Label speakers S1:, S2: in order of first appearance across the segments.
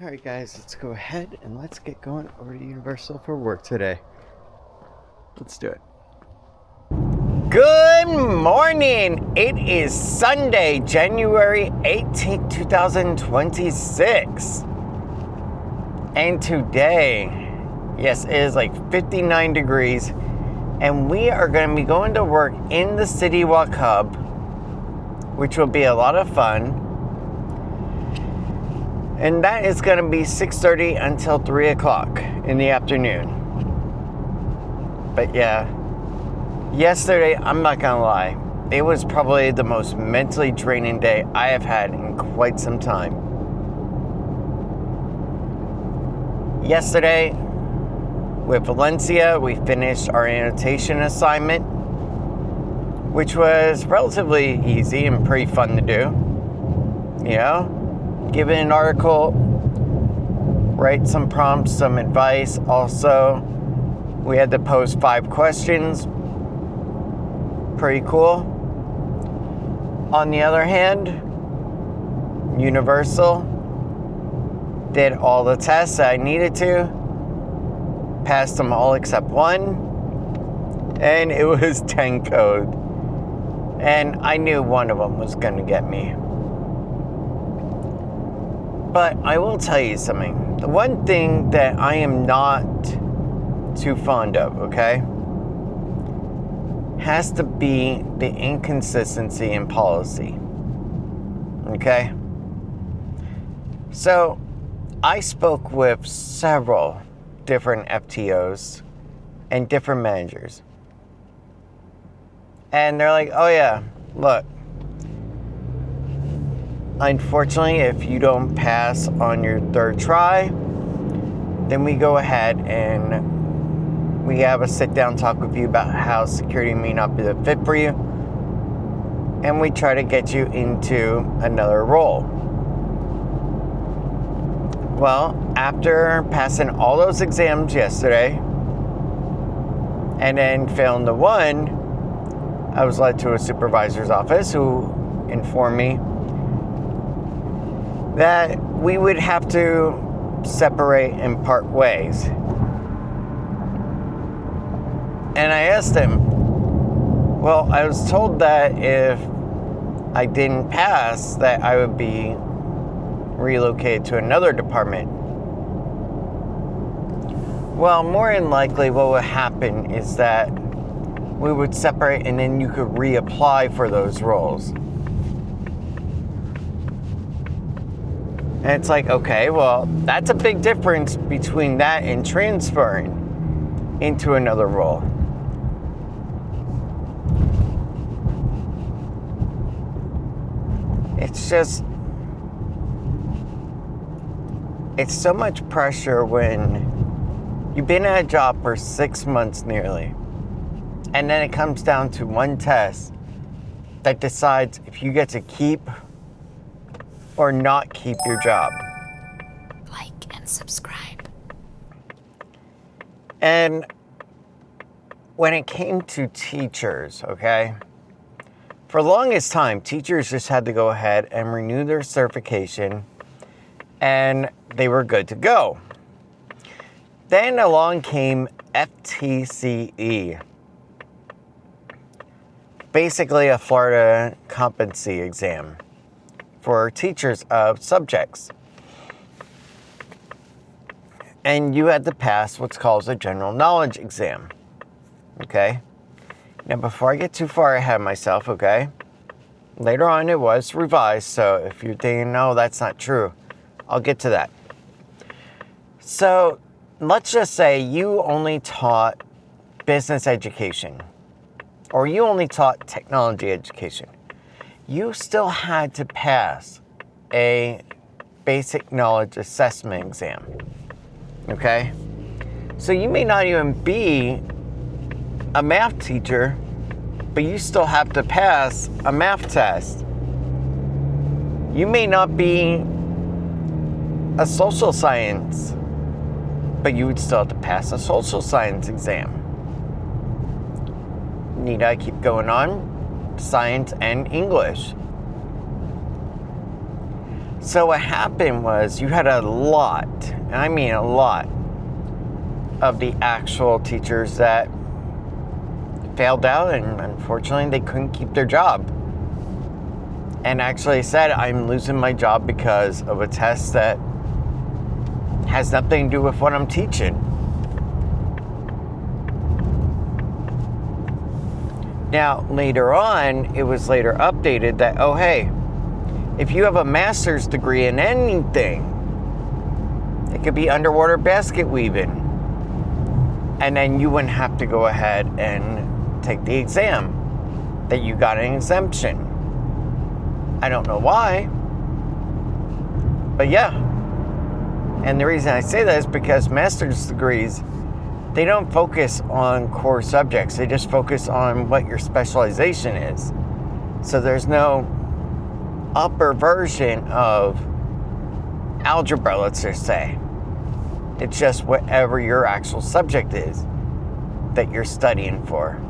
S1: Alright guys, let's go ahead and let's get going over to Universal for work today. Let's do it. Good morning! It is Sunday, January 18th, 2026. And today, yes, it is like 59 degrees. And we are going to be going to work in the City Walk Hub, which will be a lot of fun. And that is going to be 6:30 until 3 o'clock in the afternoon. But yeah, yesterday, I'm not going to lie, it was probably the most mentally draining day I have had in quite some time. Yesterday, with Valencia, we finished our annotation assignment, which was relatively easy and pretty fun to do. You know? Give it an article, write some prompts, some advice. Also, we had to post 5 questions. Pretty cool. On the other hand, Universal did all the tests that I needed to. Passed them all except one. And it was 10 code. And I knew one of them was going to get me. But I will tell you something. The one thing that I am not too fond of, okay, has to be the inconsistency in policy. Okay? So, I spoke with several different FTOs and different managers. And they're like, oh yeah, look, unfortunately, if you don't pass on your 3rd try, then we go ahead and we have a sit-down talk with you about how security may not be the fit for you, and we try to get you into another role. Well, after passing all those exams yesterday, and then failing the one, I was led to a supervisor's office who informed me that we would have to separate and part ways. And I asked him, well, I was told that if I didn't pass, that I would be relocated to another department. Well, more than likely what would happen is that we would separate and then you could reapply for those roles. And it's like, okay, well, that's a big difference between that and transferring into another role. It's just, it's so much pressure when you've been at a job for 6 months nearly, and then it comes down to one test that decides if you get to keep or not keep your job.
S2: Like and subscribe.
S1: And when it came to teachers, okay, for the longest time, teachers just had to go ahead and renew their certification and they were good to go. Then along came FTCE, basically a Florida competency exam for teachers of subjects. And you had to pass what's called a general knowledge exam. Okay? Now, before I get too far ahead of myself, okay? Later on it was revised, so if you're thinking, no, that's not true, I'll get to that. So, let's just say you only taught business education, or you only taught technology education. You still had to pass a basic knowledge assessment exam, okay? So you may not even be a math teacher, but you still have to pass a math test. You may not be a social science, but you would still have to pass a social science exam. Need I keep going on? Science and English. So what happened was you had a lot, and I mean a lot, of the actual teachers that failed out, and unfortunately they couldn't keep their job. And actually said, I'm losing my job because of a test that has nothing to do with what I'm teaching. Now, later on, it was later updated that, oh, hey, if you have a master's degree in anything, it could be underwater basket weaving, and then you wouldn't have to go ahead and take the exam, that you got an exemption. I don't know why, but yeah. And the reason I say that is because master's degrees, they don't focus on core subjects. They just focus on what your specialization is. So there's no upper version of algebra, let's just say. It's just whatever your actual subject is that you're studying for.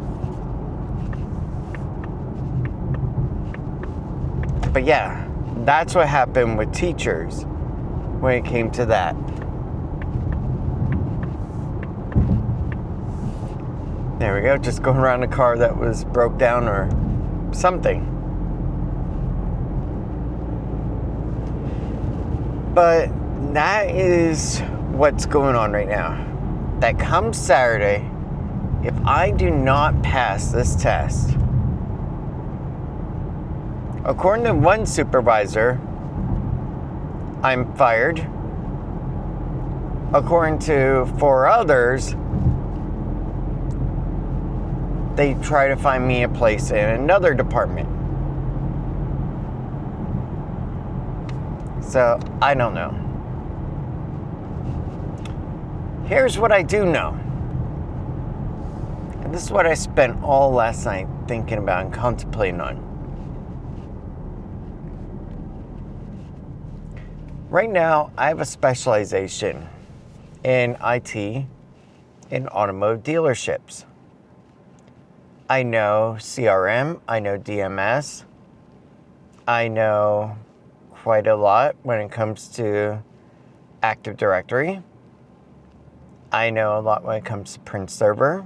S1: But yeah, that's what happened with teachers when it came to that. There we go, just going around a car that was broke down or something. But that is what's going on right now. That come Saturday, if I do not pass this test, according to one supervisor, I'm fired. According to 4 others, they try to find me a place in another department. So, I don't know. Here's what I do know. And this is what I spent all last night thinking about and contemplating on. Right now, I have a specialization in IT in automotive dealerships. I know CRM, I know DMS, I know quite a lot when it comes to Active Directory. I know a lot when it comes to print server.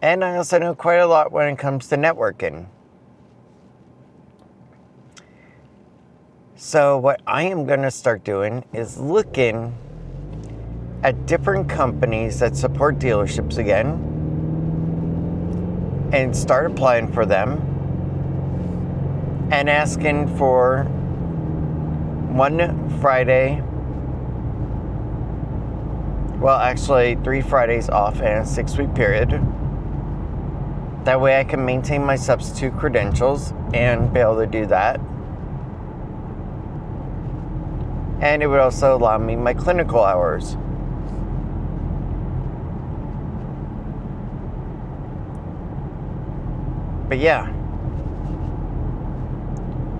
S1: And I also know quite a lot when it comes to networking. So what I am going to start doing is looking at different companies that support dealerships again and start applying for them and asking for one Friday, well, actually 3 Fridays off in a 6-week period. That way I can maintain my substitute credentials and be able to do that. And it would also allow me my clinical hours. But yeah,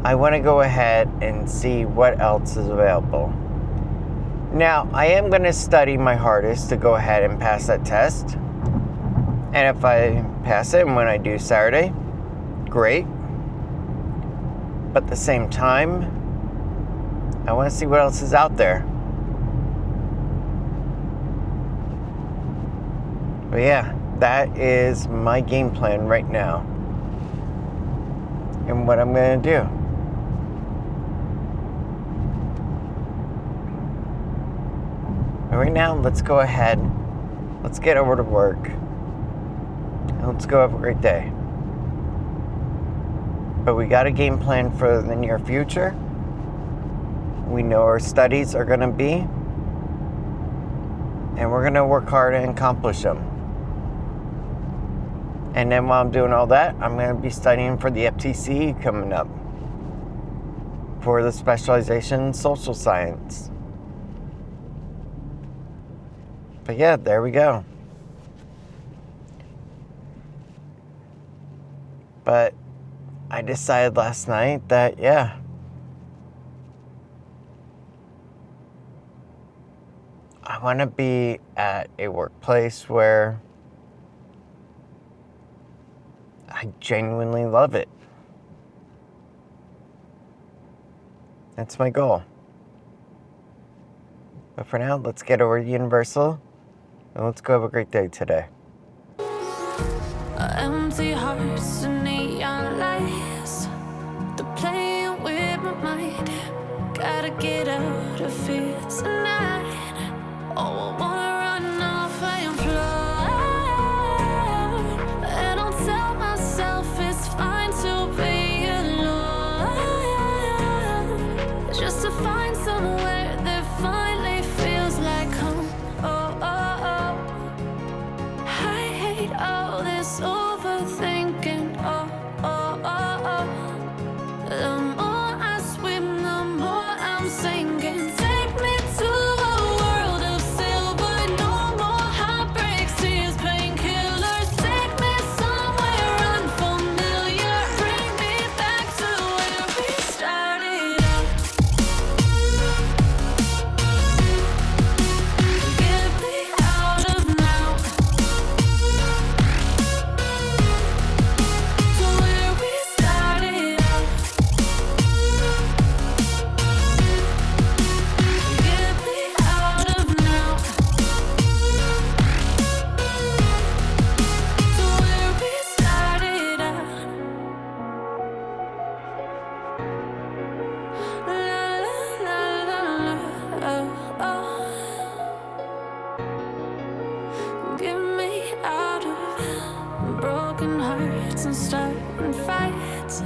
S1: I want to go ahead and see what else is available. Now, I am going to study my hardest to go ahead and pass that test. And if I pass it, and when I do Saturday, great. But at the same time, I want to see what else is out there. But yeah, that is my game plan right now. And what I'm going to do. And right now, let's go ahead. Let's get over to work. And let's go have a great day. But we got a game plan for the near future. We know our studies are going to be. And we're going to work hard and accomplish them. And then while I'm doing all that, I'm going to be studying for the FTC coming up. For the specialization in social science. But yeah, there we go. But I decided last night that, yeah, I want to be at a workplace where I genuinely love it. That's my goal. But for now, let's get over to Universal and let's go have a great day today.
S3: Empty hearts and neon lights, they're playing with my mind. Gotta get out of here tonight. Oh, I wanna run off and fly. And I'll tell myself it's fine to be alone, just to find somewhere that finally feels like home. Oh, oh, oh. I hate all this overthinking. Oh, oh, oh, oh. The more I swim, the more I'm sinking. Take me to a world of silver. No more heartbreaks, tears, painkillers. Take me somewhere unfamiliar. Bring me back to where we started out. Get me out of now, to where we started out. Get me out of now, to where we started out. La la la la la, oh, oh. Get me out of broken hearts and starting fights,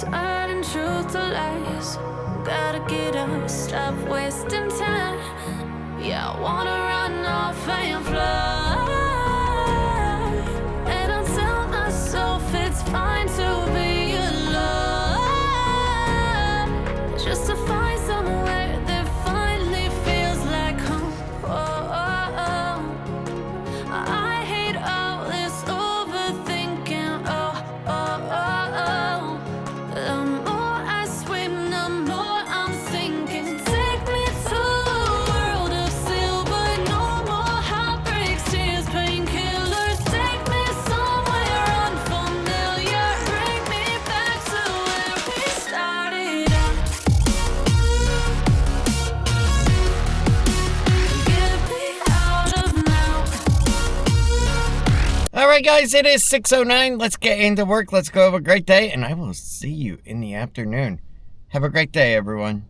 S3: turning truth to lies. Gotta get up, stop wasting time. Yeah, I wanna run off and fly. And I'll tell myself it's fine to be alone, just to find somewhere that finally feels like home. Oh, oh, oh. I hate all this overthinking. Oh, oh, oh, oh. The more I swim, the more I'm sinking. Take me to a world of silver. No more heartbreaks, tears, painkillers. Take me somewhere unfamiliar. Bring me back to where we started out. Get me out of now.
S1: All right, guys, it is 6:09. Let's get into work. Let's go have a great day, and I will see you in the afternoon. Have a great day, everyone.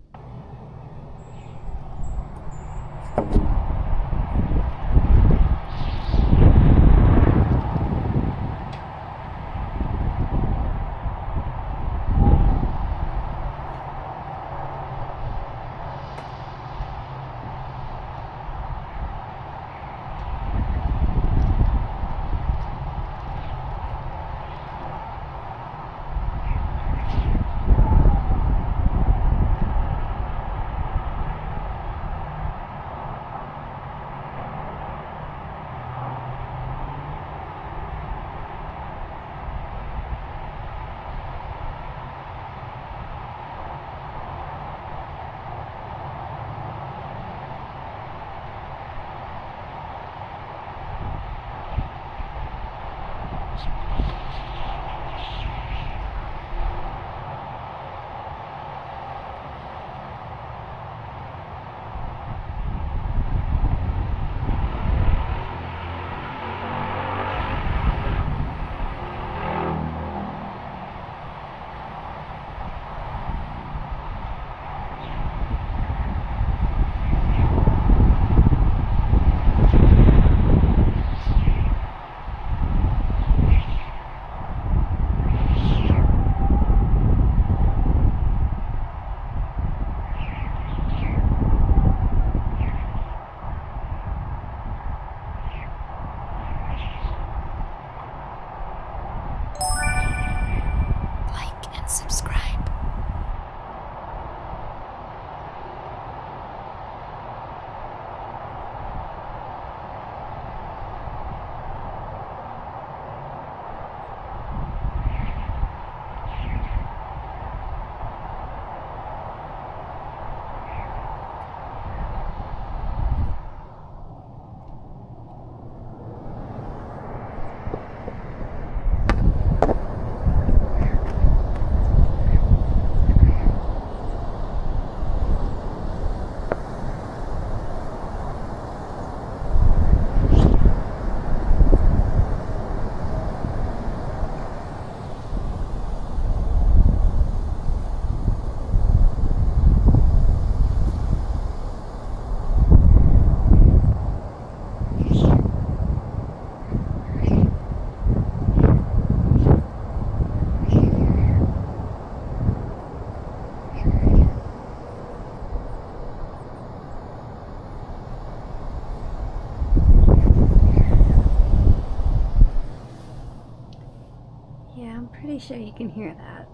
S4: Pretty sure you can hear that.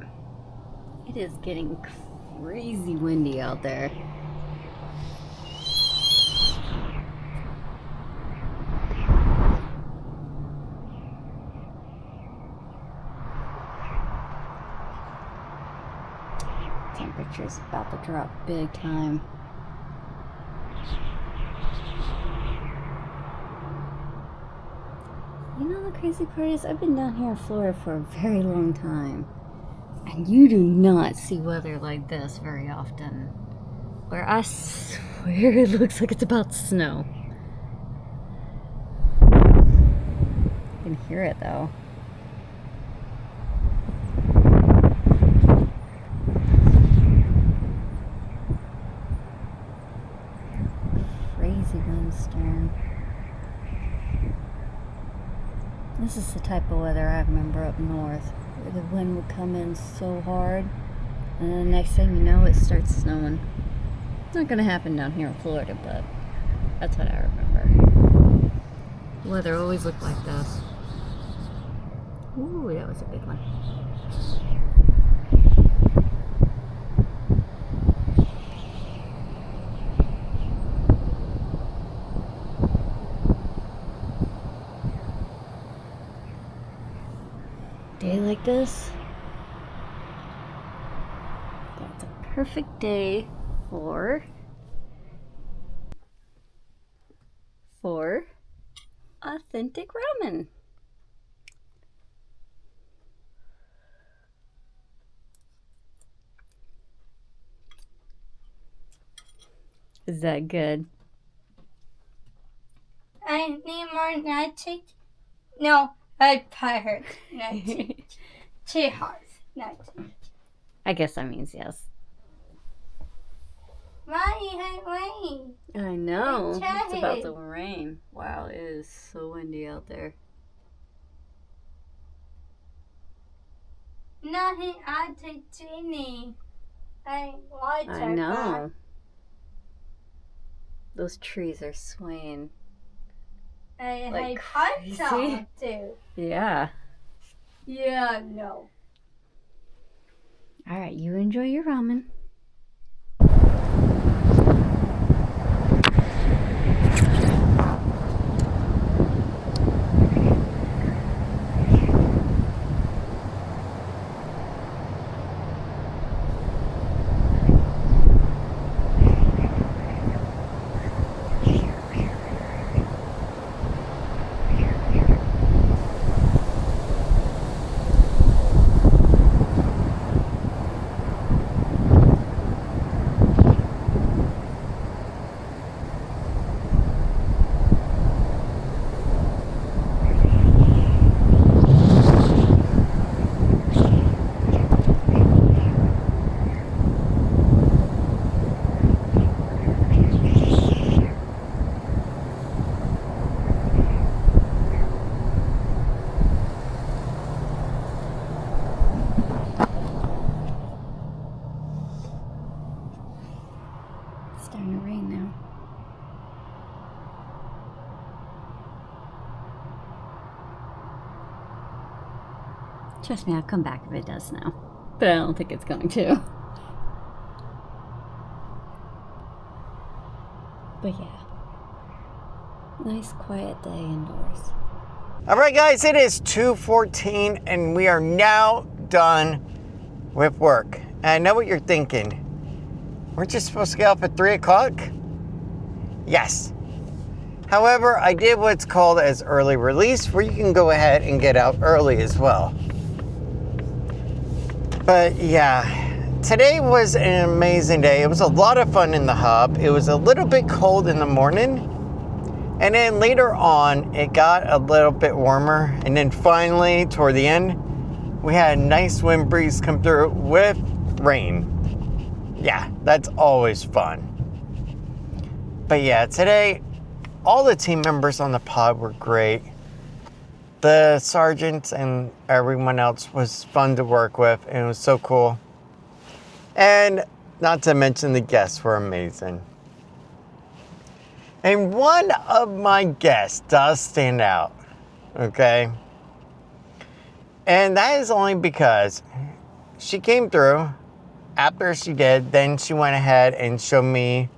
S4: It is getting crazy windy out there. Temperature's about to drop big time. You know, the crazy part is I've been down here in Florida for a very long time, and you do not see weather like this very often, where I swear it looks like it's about to snow. You can hear it though. Crazy windstorm. This is the type of weather I remember up north, where the wind would come in so hard, and then the next thing you know, it starts snowing. It's not gonna happen down here in Florida, but that's what I remember. The weather always looked like this. Ooh, that was a big one. Day like this, that's a perfect day for authentic ramen. Is that good?
S5: I need more nutty. No, I pirate nutty. Too hard nutty.
S4: I guess that means yes.
S5: Why?
S4: I know.
S5: It's
S4: It's about
S5: tired.
S4: to rain. Wow, it is so windy out there.
S5: Nothing I take Jenny. I like
S4: I know. Those trees are swaying.
S5: I
S4: Like
S5: hot
S4: crazy.
S5: sauce too.
S4: Yeah.
S5: Yeah, no.
S4: All right, you enjoy your ramen. It's starting to rain now. Trust me, I'll come back if it does snow. But I don't think it's going to. But yeah. Nice quiet day indoors.
S1: All right, guys, it is 2:14 and we are now done with work. And I know what you're thinking. Weren't you supposed to get up at 3 o'clock? Yes. However, I did what's called as early release, where you can go ahead and get out early as well. But yeah, today was an amazing day. It was a lot of fun in the hub. It was a little bit cold in the morning. And then later on, it got a little bit warmer. And then finally, toward the end, we had a nice wind breeze come through with rain. Yeah, that's always fun. But yeah, today, all the team members on the pod were great. The sergeants and everyone else was fun to work with, and it was so cool. And not to mention the guests were amazing. And one of my guests does stand out, okay? And that is only because she came through. After she did, then she went ahead and showed me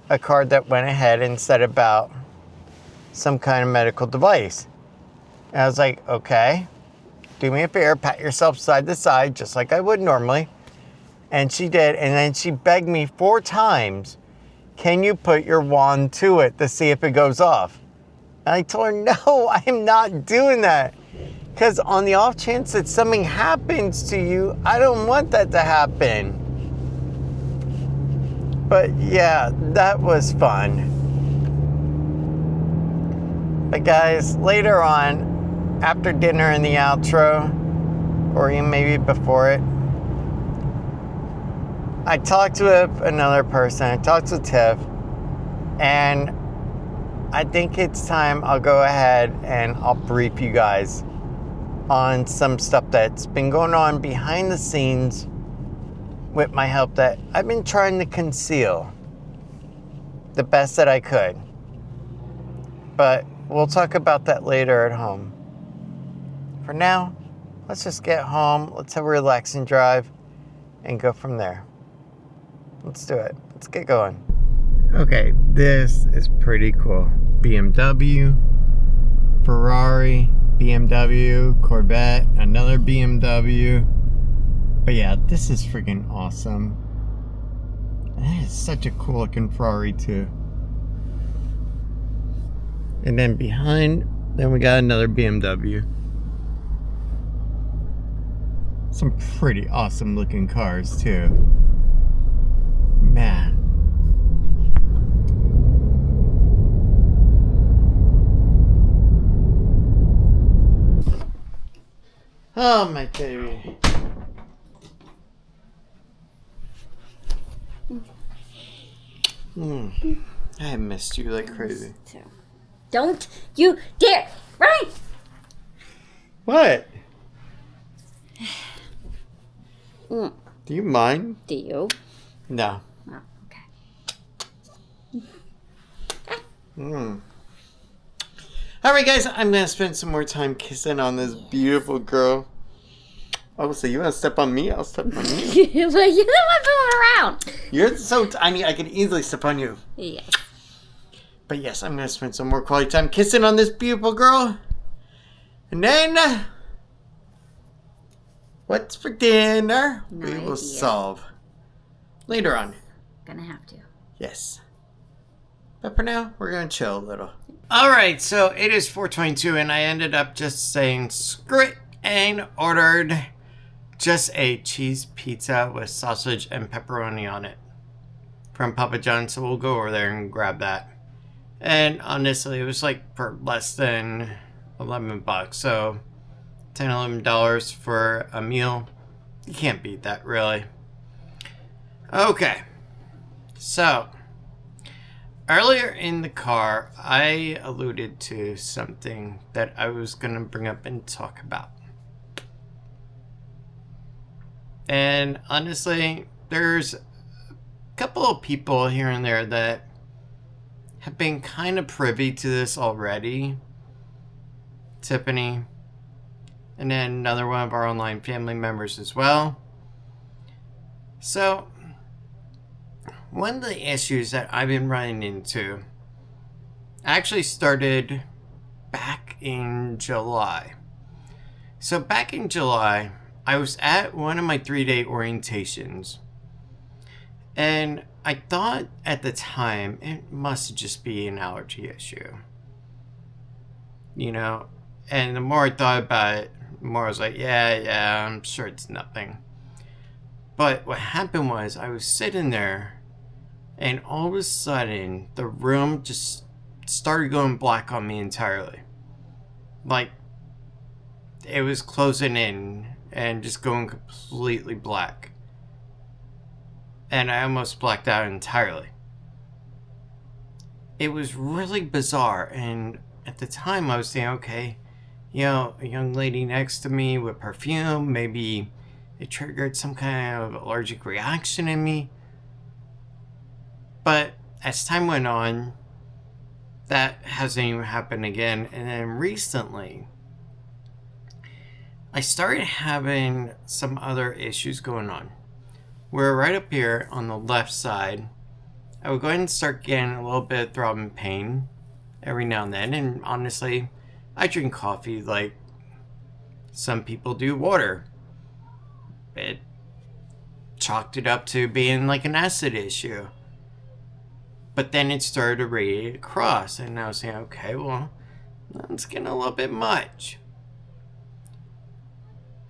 S1: a card that went ahead and said about some kind of medical device. And I was like, okay, do me a favor, pat yourself side to side, just like I would normally. And she did, and then she begged me 4 times, can you put your wand to it to see if it goes off? And I told her, no, I am not doing that. Because on the off chance that something happens to you, I don't want that to happen. But yeah, that was fun. But guys, later on, after dinner in the outro, or even maybe before it, I talked with another person. I talked to Tiff, and I think it's time I'll go ahead and I'll brief you guys on some stuff that's been going on behind the scenes with my help that I've been trying to conceal the best that I could. But we'll talk about that later at home. For now, let's just get home, let's have a relaxing drive, and go from there. Let's do it. Let's get going. Okay, this is pretty cool. BMW, Ferrari, BMW, Corvette, another BMW. But yeah, this is freaking awesome. That is such a cool looking Ferrari too. And then behind, then we got another BMW. Some pretty awesome looking cars too. Man. Oh my baby. I have missed you like crazy.
S4: Don't you dare! Right!
S1: What?
S4: Mm.
S1: Do you mind?
S4: Do you?
S1: No.
S4: Oh, okay.
S1: Alright guys, I'm gonna spend some more time kissing on this beautiful girl. Oh, so you wanna step on me? I'll step on you.
S4: But you're the one moving around.
S1: You're so tiny, I could easily step on you.
S4: Yes.
S1: But yes, I'm gonna spend some more quality time kissing on this beautiful girl. And then, what's for dinner?
S4: No
S1: We will
S4: idea.
S1: solve later on.
S4: Gonna have to.
S1: Yes. But for now, we're gonna chill a little. Alright, so it is 4:22 and I ended up just saying screw it and ordered just a cheese pizza with sausage and pepperoni on it from Papa John's, so we'll go over there and grab that. And honestly, it was like for less than $11, so $10, $11 for a meal. You can't beat that, really. Okay, so earlier in the car, I alluded to something that I was going to bring up and talk about. And honestly, there's a couple of people here and there that have been kind of privy to this already. Tiffany, and then another one of our online family members as well. So, one of the issues that I've been running into actually started back in July. So back in July, I was at one of my 3-day orientations, and I thought at the time it must just be an allergy issue. You know, and the more I thought about it, the more I was like, yeah, I'm sure it's nothing. But what happened was I was sitting there, and all of a sudden, the room just started going black on me entirely. Like, it was closing in and just going completely black. And I almost blacked out entirely. It was really bizarre, and at the time I was thinking, okay, you know, a young lady next to me with perfume, maybe it triggered some kind of allergic reaction in me. But as time went on, that hasn't even happened again. And then recently, I started having some other issues going on. Where right up here on the left side, I would go ahead and start getting a little bit of throbbing pain every now and then. And honestly, I drink coffee like some people do water. It chalked it up to being like an acid issue. But then it started to radiate across, and I was saying, okay, well, that's getting a little bit much.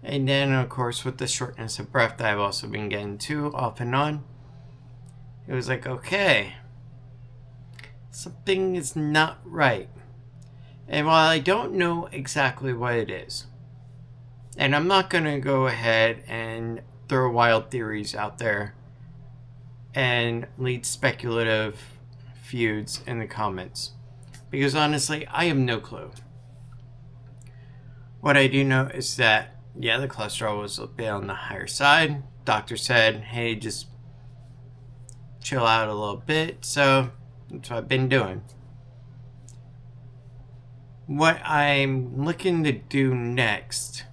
S1: And then, of course, with the shortness of breath that I've also been getting too off and on, it was like, okay, something is not right. And while I don't know exactly what it is, and I'm not going to go ahead and throw wild theories out there and lead speculative feuds in the comments, because honestly, I have no clue. What I do know is that, yeah, the cholesterol was a bit on the higher side. Doctor said, hey, just chill out a little bit. So that's what I've been doing. What I'm looking to do next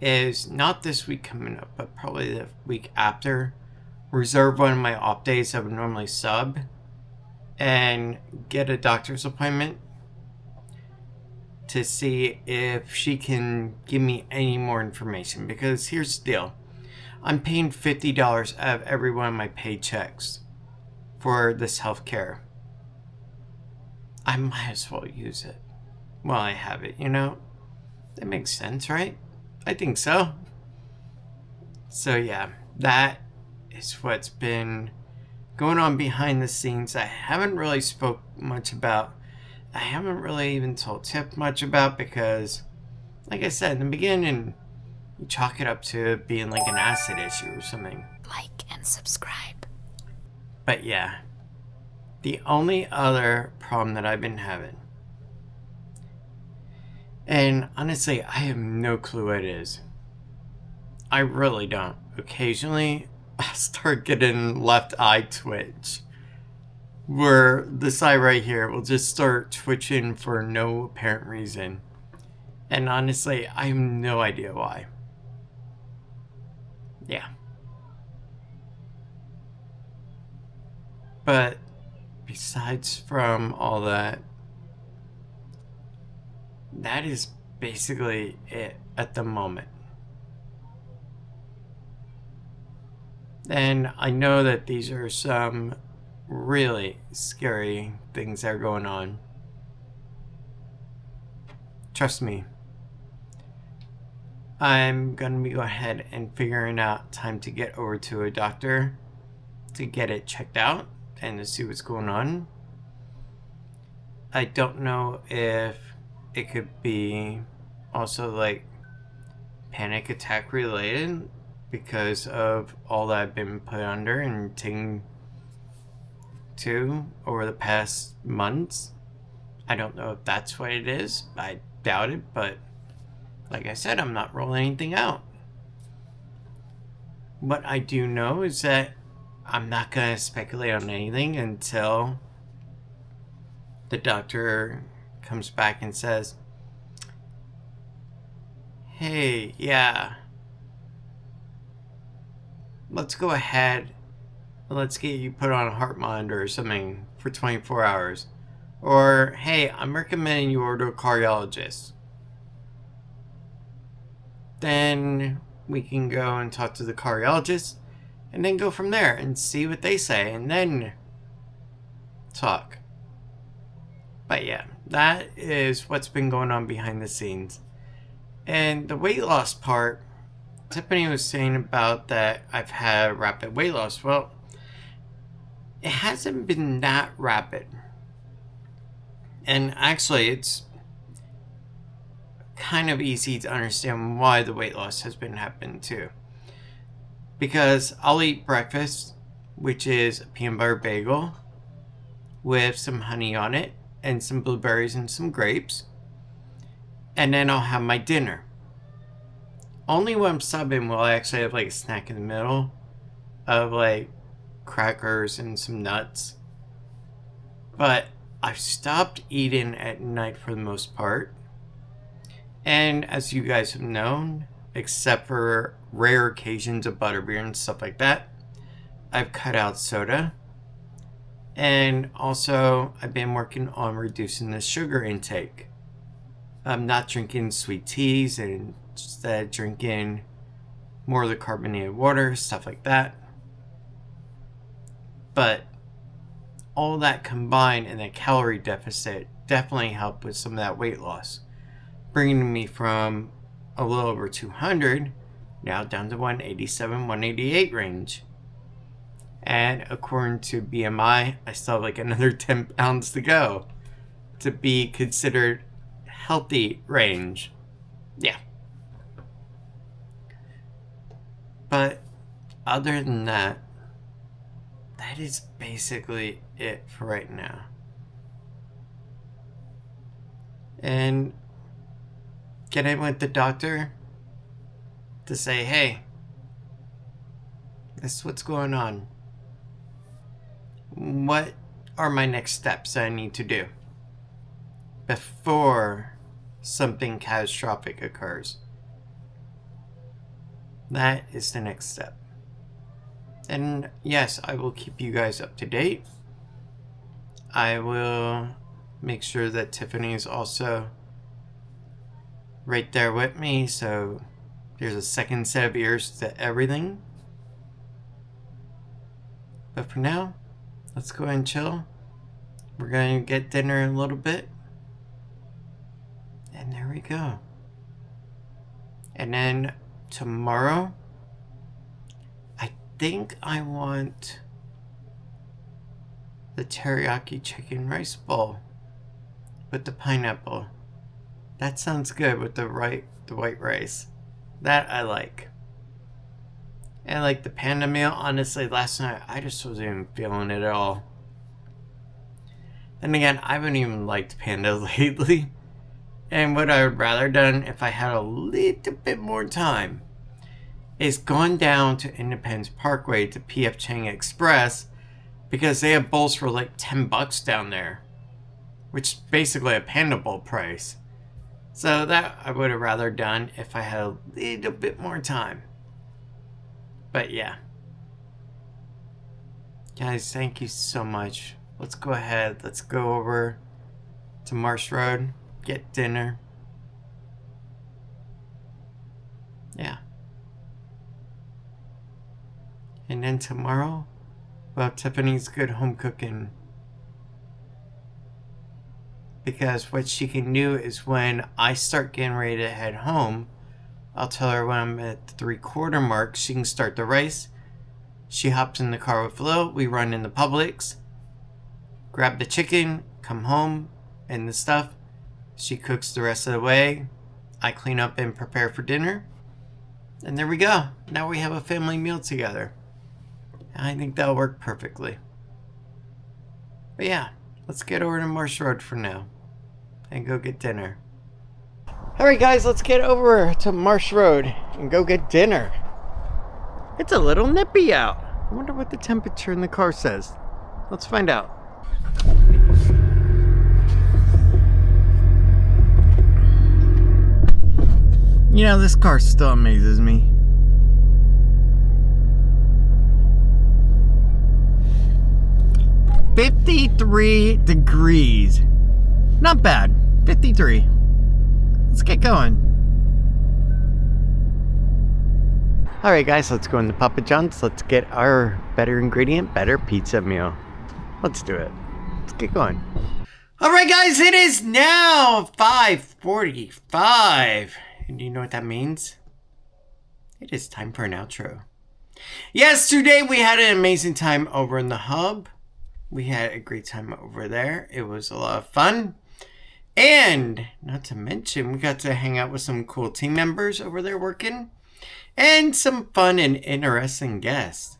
S1: is not this week coming up, but probably the week after, reserve one of my off days I would normally sub and get a doctor's appointment to see if she can give me any more information. Because here's the deal. I'm paying $50 out of every one of my paychecks for this health care. I might as well use it while I have it, you know? That makes sense, right? I think so. So yeah, that is what's been going on behind the scenes. I haven't really spoke much about. I haven't really even told Tip much about, because, like I said in the beginning, you chalk it up to being like an acid issue or something.
S2: Like and subscribe.
S1: But yeah, the only other problem that I've been having, and honestly, I have no clue what it is. I really don't. Occasionally, I start getting left eye twitch, where this eye right here will just start twitching for no apparent reason. And honestly, I have no idea why. Yeah. But besides from all that, that is basically it at the moment. And I know that these are some really scary things that are going on. Trust me. I'm gonna be go ahead and figuring out time to get over to a doctor to get it checked out and to see what's going on. I don't know if it could be also like panic attack related because of all that I've been put under and taking to over the past months. I don't know if that's what it is. I doubt it, but like I said, I'm not rolling anything out. What I do know is that I'm not going to speculate on anything until the doctor comes back and says, hey, yeah, let's go ahead and let's get you put on a heart monitor or something for 24 hours. Or, hey, I'm recommending you order a cardiologist. Then we can go and talk to the cardiologist and then go from there and see what they say and then talk. But yeah, that is what's been going on behind the scenes. And the weight loss part, Tiffany was saying about that I've had rapid weight loss. Well, it hasn't been that rapid. And actually, it's kind of easy to understand why the weight loss has been happening too. Because I'll eat breakfast, which is a peanut butter bagel with some honey on it and some blueberries and some grapes. And then I'll have my dinner. Only when I'm subbing will I actually have like a snack in the middle of like crackers and some nuts. But I've stopped eating at night for the most part. And as you guys have known, except for rare occasions of butterbeer and stuff like that, I've cut out soda. And also, I've been working on reducing the sugar intake. I'm not drinking sweet teas and instead drinking more of the carbonated water, stuff like that. But all that combined and the calorie deficit definitely helped with some of that weight loss, bringing me from a little over 200 now down to 187, 188 range. And according to BMI, I still have like another 10 pounds to go to be considered healthy range. Yeah. But other than that, that is basically it for right now. And get in with the doctor to say, hey, this is what's going on. What are my next steps I need to do before something catastrophic occurs? That is the next step. And yes, I will keep you guys up to date. I will make sure that Tiffany is also right there with me, so there's a second set of ears to everything. But for now, let's go ahead and chill. We're going to get dinner in a little bit. And there we go. And then tomorrow, I think I want the teriyaki chicken rice bowl with the pineapple. That sounds good with the white rice. That I like. And like the panda meal, honestly, last night I just wasn't even feeling it at all. And again, I haven't even liked panda lately. And what I would rather done if I had a little bit more time is gone down to Independence Parkway to PF Chang Express, because they have bowls for like $10 down there, which is basically a panda bowl price. So that I would have rather done if I had a little bit more time. But yeah. Guys, thank you so much. Let's go ahead. Let's go over to Marsh Road. Get dinner. Yeah. And then tomorrow, we'll have Tiffany's good home cooking. Because what she can do is when I start getting ready to head home, I'll tell her when I'm at the 3/4 mark, she can start the rice. She hops in the car with Lil. We run in the Publix, grab the chicken, come home, and the stuff. She cooks the rest of the way. I clean up and prepare for dinner. And there we go. Now we have a family meal together. I think that'll work perfectly. But yeah, let's get over to Marsh Road for now and go get dinner. Alright guys, let's get over to Marsh Road and go get dinner. It's a little nippy out. I wonder what the temperature in the car says. Let's find out. You know, this car still amazes me. $53 degrees. Not bad. 53. Let's get going. Alright guys, let's go into Papa John's. Let's get our better ingredient, better pizza meal. Let's do it. Let's get going. Alright guys, it is now 5:45. And do you know what that means? It is time for an outro. Yes, today we had an amazing time over in the hub. We had a great time over there. It was a lot of fun. And not to mention, we got to hang out with some cool team members over there working. And some fun and interesting guests.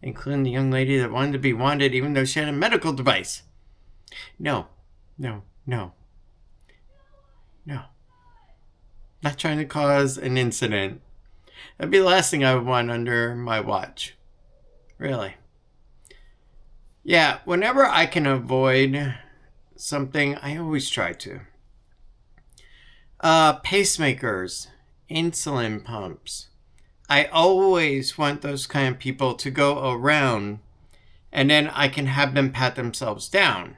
S1: Including the young lady that wanted to be wanted even though she had a medical device. No. Not trying to cause an incident. That'd be the last thing I would want under my watch. Really. Yeah, whenever I can avoid something, I always try to. Pacemakers, insulin pumps. I always want those kind of people to go around, and then I can have them pat themselves down.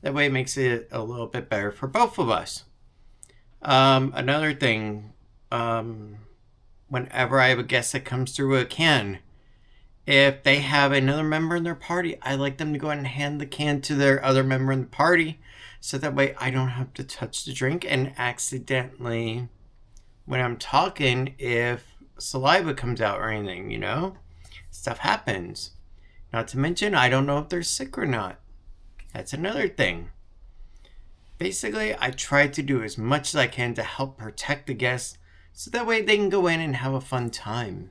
S1: That way it makes it a little bit better for both of us. Another thing, whenever I have a guest that comes through a can, if they have another member in their party, I like them to go ahead and hand the can to their other member in the party, so that way I don't have to touch the drink and accidentally, when I'm talking, if saliva comes out or anything, you know, stuff happens. Not to mention, I don't know if they're sick or not. That's another thing. Basically, I try to do as much as I can to help protect the guests, so that way they can go in and have a fun time.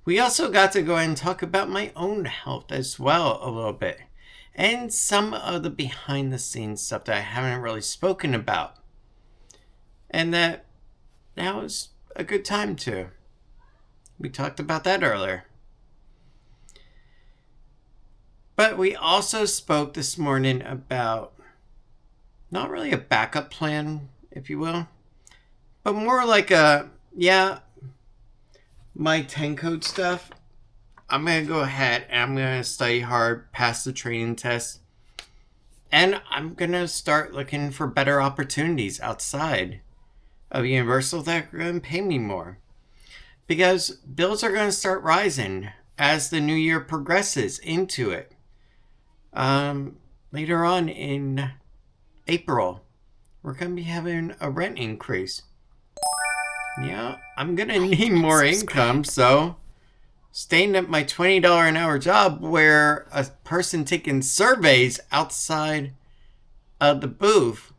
S1: We also got to go ahead and talk about my own health as well a little bit, and some of the behind the scenes stuff that I haven't really spoken about. And that was a good time too. We talked about that earlier. But we also spoke this morning about not really a backup plan, if you will, but more like my 10 code stuff. I'm going to go ahead and I'm going to study hard, pass the training test, and I'm going to start looking for better opportunities outside of Universal that are going to pay me more. Because bills are going to start rising as the new year progresses into it. Later on in April, we're going to be having a rent increase. Yeah, I'm going to need more income, so staying at my $20 an hour job where a person taking surveys outside of the booth,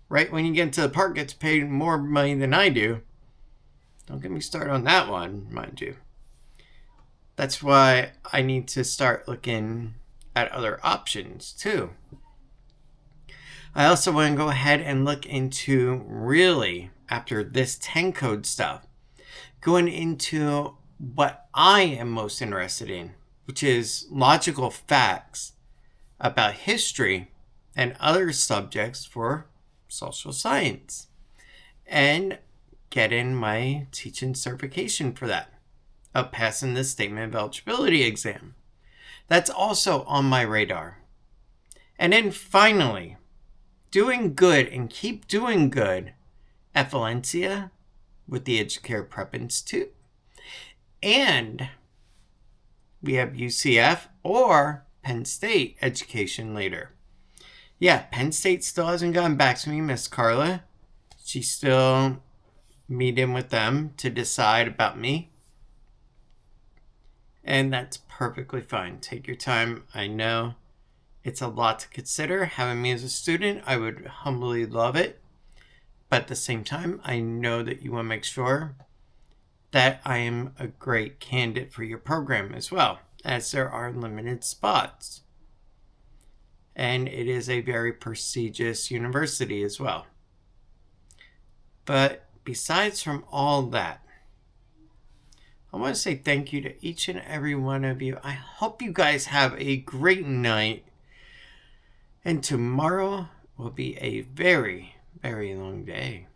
S1: right when you get into the park, gets paid more money than I do. Don't get me started on that one, mind you. That's why I need to start looking at other options too. I also want to go ahead and look into, really, after this 10 code stuff, going into what I am most interested in, which is logical facts about history and other subjects for social science, and getting my teaching certification for that, of passing the statement of eligibility exam. That's also on my radar. And then finally, doing good and keep doing good at Valencia with the Educare Prep Institute. And we have UCF or Penn State education later. Yeah, Penn State still hasn't gotten back to me, Miss Carla. She's still meeting with them to decide about me. And that's perfectly fine. Take your time. I know it's a lot to consider. Having me as a student, I would humbly love it. But at the same time, I know that you want to make sure that I am a great candidate for your program as well, as there are limited spots. And it is a very prestigious university as well. But besides from all that, I want to say thank you to each and every one of you. I hope you guys have a great night. And tomorrow will be a very, very long day.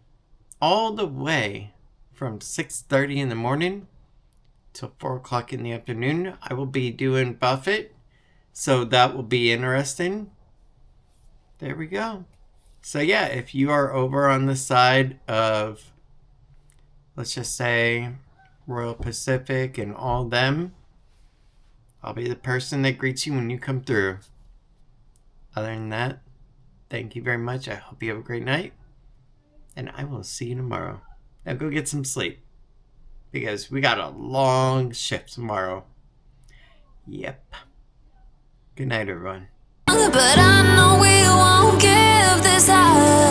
S1: All the way from 6:30 in the morning till 4 o'clock in the afternoon. I will be doing Buffett. So that will be interesting. There we go. So yeah, if you are over on the side of, let's just say, Royal Pacific and all them, I'll be the person that greets you when you come through. Other than that, thank you very much. I hope you have a great night. And I will see you tomorrow. Now go get some sleep, because we got a long shift tomorrow. Yep. Good night, everyone.
S3: But I know we won't give this up.